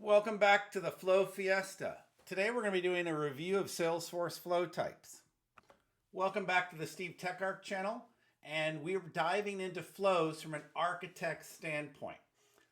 Welcome back to the Flow Fiesta. Today we're going to be doing a review of Salesforce flow types. Welcome back to the SteveTechArc channel, and we're diving into flows from an architect's standpoint.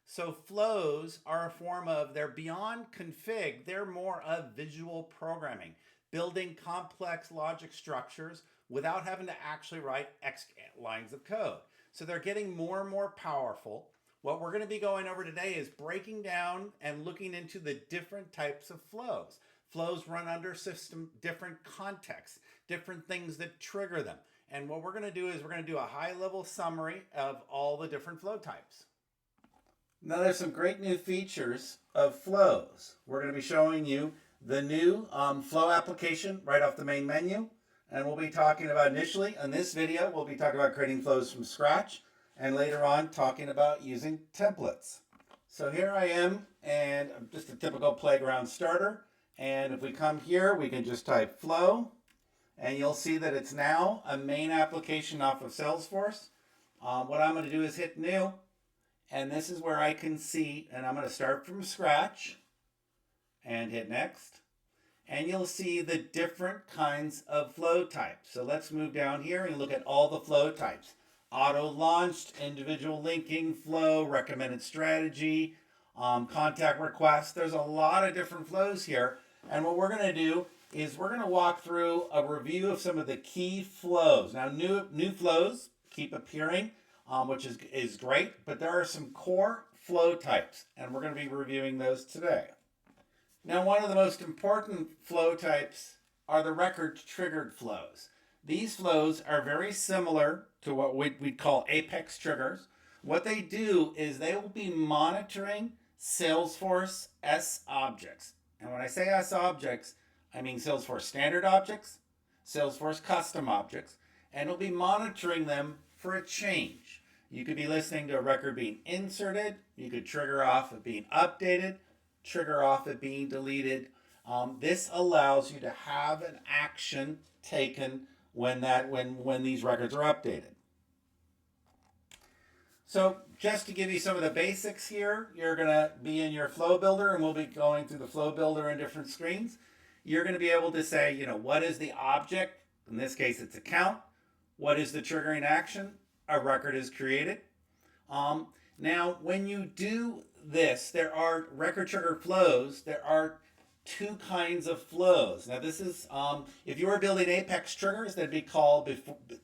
So flows are a form of, they're beyond config, they're more of visual programming, building complex logic structures without having to actually write X lines of code. So they're getting more and more powerful. What we're going to be going over today is breaking down and looking into the different types of flows. Flows run under different contexts, different things that trigger them. And what we're going to do is we're going to do a high-level summary of all the different flow types. Now there's some great new features of flows. We're going to be showing you the new flow application right off the main menu. And we'll be talking about initially, in this video, we'll be talking about creating flows from scratch. And later on, talking about using templates. So here I am, and I'm just a typical playground starter. And if we come here, we can just type flow, and you'll see that it's now a main application off of Salesforce. What I'm going to do is hit new, and this is where I can see, and I'm going to start from scratch, and hit next. And you'll see the different kinds of flow types. So let's move down here and look at all the flow types. Auto-launched, individual linking, flow, recommended strategy, contact request. There's a lot of different flows here. And what we're going to do is we're going to walk through a review of some of the key flows. Now, new flows keep appearing, which is great, but there are some core flow types, and we're going to be reviewing those today. Now, one of the most important flow types are the record-triggered flows. These flows are very similar to what we'd call Apex triggers. What they do is they will be monitoring Salesforce S objects. And when I say S objects, I mean Salesforce standard objects, Salesforce custom objects, and it'll be monitoring them for a change. You could be listening to a record being inserted. You could trigger off it being updated, trigger off it being deleted. This allows you to have an action taken when these records are updated. So just to give you some of the basics here, you're going to be in your flow builder, and we'll be going through the flow builder in different screens. You're going to be able to say, what is the object? In this case, it's account. What is the triggering action? A record is created. Now, when you do this, there are record trigger flows. There are two kinds of flows. Now this is, if you were building Apex triggers, that'd be called,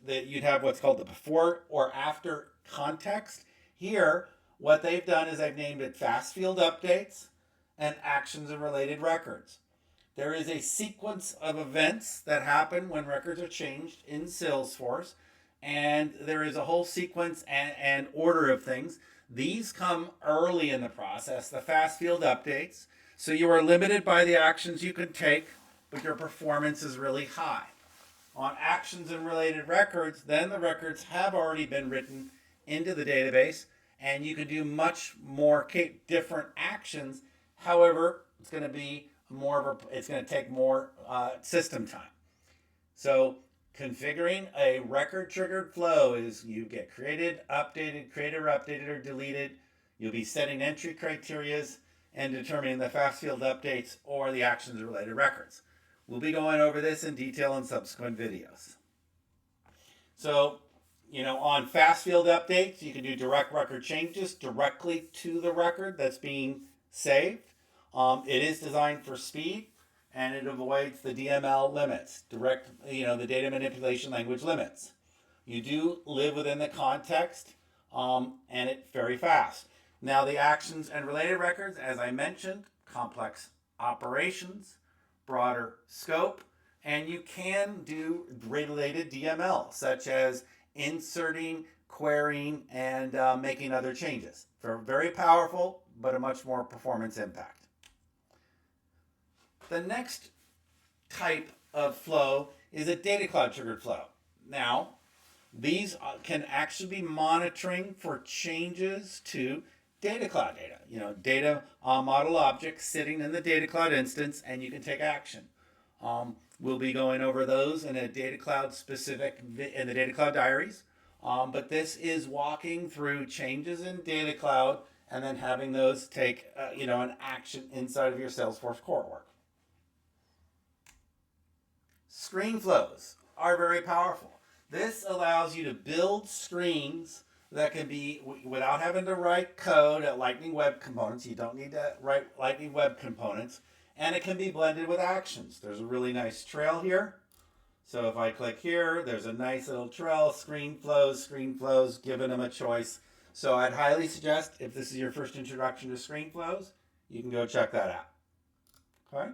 you'd have what's called the before or after context. Here, what they've done is they've named it fast field updates and actions and related records. There is a sequence of events that happen when records are changed in Salesforce, and there is a whole sequence and order of things. These come early in the process, the fast field updates. So you are limited by the actions you can take, but your performance is really high. On actions and related records, then the records have already been written into the database, and you can do much more different actions. However, it's going to take more system time. So configuring a record triggered flow is you get created, updated or deleted. You'll be setting entry criterias and determining the fast field updates or the actions related records. We'll be going over this in detail in subsequent videos. So, on fast field updates, you can do direct record changes directly to the record that's being saved. It is designed for speed, and it avoids the DML limits, the data manipulation language limits. You do live within the context, and it's very fast. Now, the actions and related records, as I mentioned, complex operations, broader scope, and you can do related DML, such as inserting, querying, and making other changes. They're very powerful, but a much more performance impact. The next type of flow is a data cloud triggered flow. Now, these can actually be monitoring for changes to data cloud data, data model objects sitting in the data cloud instance, and you can take action. We'll be going over those in a data cloud in the data cloud diaries. But this is walking through changes in data cloud and then having those take an action inside of your Salesforce core work. Screen flows are very powerful. This allows you to build screens that can be, without having to write code at Lightning Web Components. You don't need to write Lightning Web Components. And it can be blended with actions. There's a really nice trail here. So if I click here, there's a nice little trail, screen flows, giving them a choice. So I'd highly suggest, if this is your first introduction to screen flows, you can go check that out. Okay?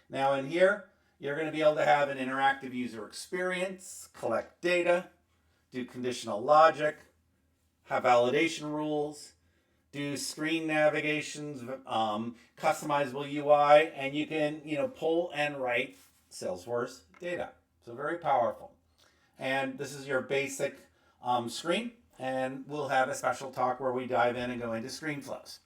Now in here, you're going to be able to have an interactive user experience, collect data, do conditional logic, have validation rules, do screen navigations, customizable UI, and you can pull and write Salesforce data. So very powerful. And this is your basic screen, and we'll have a special talk where we dive in and go into screen flows.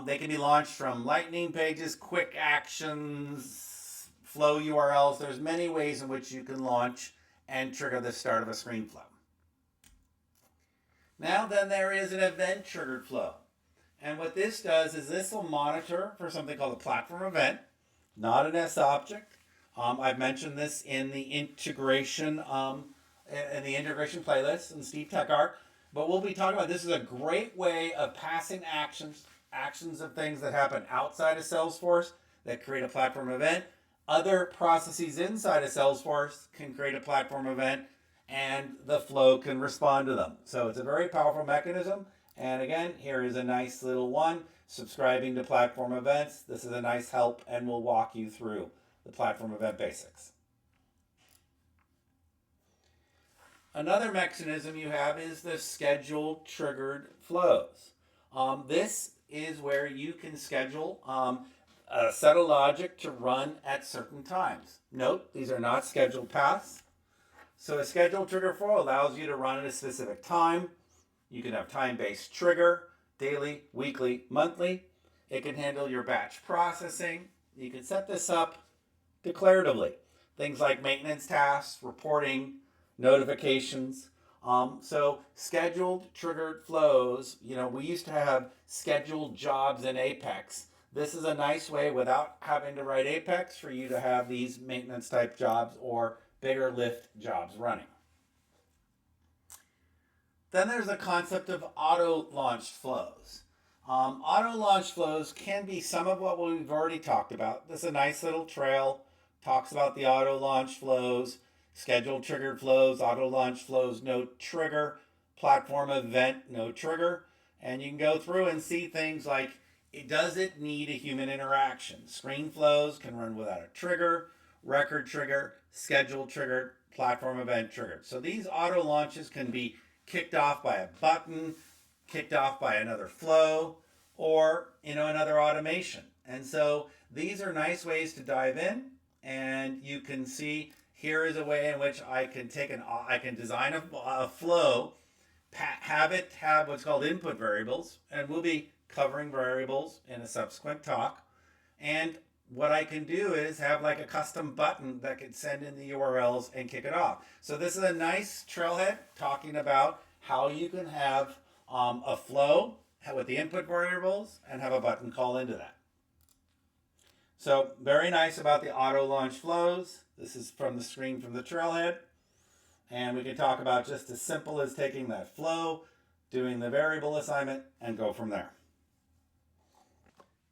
They can be launched from Lightning pages, quick actions, flow URLs. There's many ways in which you can launch and trigger the start of a screen flow. Now then, there is an event triggered flow. And what this does is this will monitor for something called a platform event, not an S object. I've mentioned this in the integration playlist in SteveTechArc, but we'll be talking about this is a great way of passing actions of things that happen outside of Salesforce that create a platform event. Other processes inside of Salesforce can create a platform event, and the flow can respond to them. So it's a very powerful mechanism. And again, here is a nice little one, subscribing to platform events. This is a nice help, and we'll walk you through the platform event basics. Another mechanism you have is the schedule triggered flows. This is where you can schedule a set of logic to run at certain times. Note, these are not scheduled paths. So a schedule trigger flow allows you to run at a specific time. You can have time-based trigger, daily, weekly, monthly. It can handle your batch processing. You can set this up declaratively. Things like maintenance tasks, reporting, notifications. So scheduled triggered flows, we used to have scheduled jobs in Apex. This is a nice way, without having to write Apex, for you to have these maintenance type jobs or bigger lift jobs running. Then there's the concept of auto-launched flows. Auto-launched flows can be some of what we've already talked about. This is a nice little trail, talks about the auto-launched flows, scheduled triggered flows, auto-launched flows, no trigger, platform event, no trigger. And you can go through and see things like, does it need a human interaction? Screen flows can run without a trigger, record trigger, scheduled triggered, platform event triggered. So these auto launches can be kicked off by a button, kicked off by another flow, or another automation. And so these are nice ways to dive in, and you can see here is a way in which I can design a flow, have it have what's called input variables, and we'll be covering variables in a subsequent talk. And what I can do is have like a custom button that can send in the URLs and kick it off. So this is a nice trailhead talking about how you can have a flow with the input variables and have a button call into that. So very nice about the auto launch flows. This is from the screen from the trailhead. And we can talk about just as simple as taking that flow, doing the variable assignment, and go from there.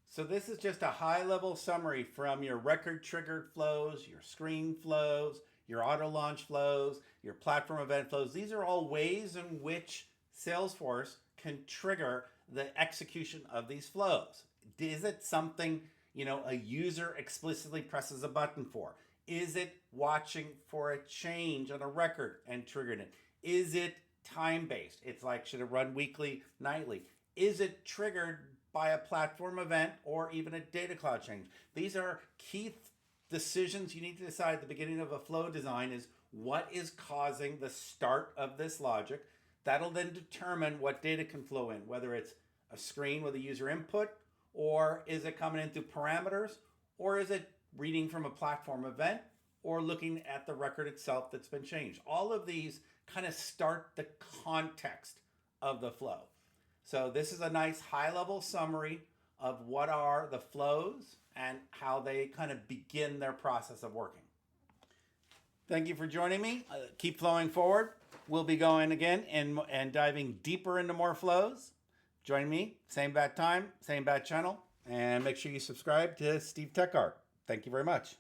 So this is just a high-level summary from your record-triggered flows, your screen flows, your auto-launch flows, your platform event flows. These are all ways in which Salesforce can trigger the execution of these flows. Is it something, a user explicitly presses a button for? Is it watching for a change on a record and triggering it? Is it time-based? It's like, should it run weekly, nightly? Is it triggered by a platform event or even a data cloud change? These are key decisions you need to decide at the beginning of a flow design. Is what is causing the start of this logic? That'll then determine what data can flow in, whether it's a screen with a user input, or is it coming in through parameters, or is it reading from a platform event, or looking at the record itself that's been changed. All of these kind of start the context of the flow. So this is a nice high-level summary of what are the flows and how they kind of begin their process of working. Thank you for joining me. Keep flowing forward. We'll be going again and diving deeper into more flows. Join me, same bat time, same bat channel, and make sure you subscribe to SteveTechArc. Thank you very much.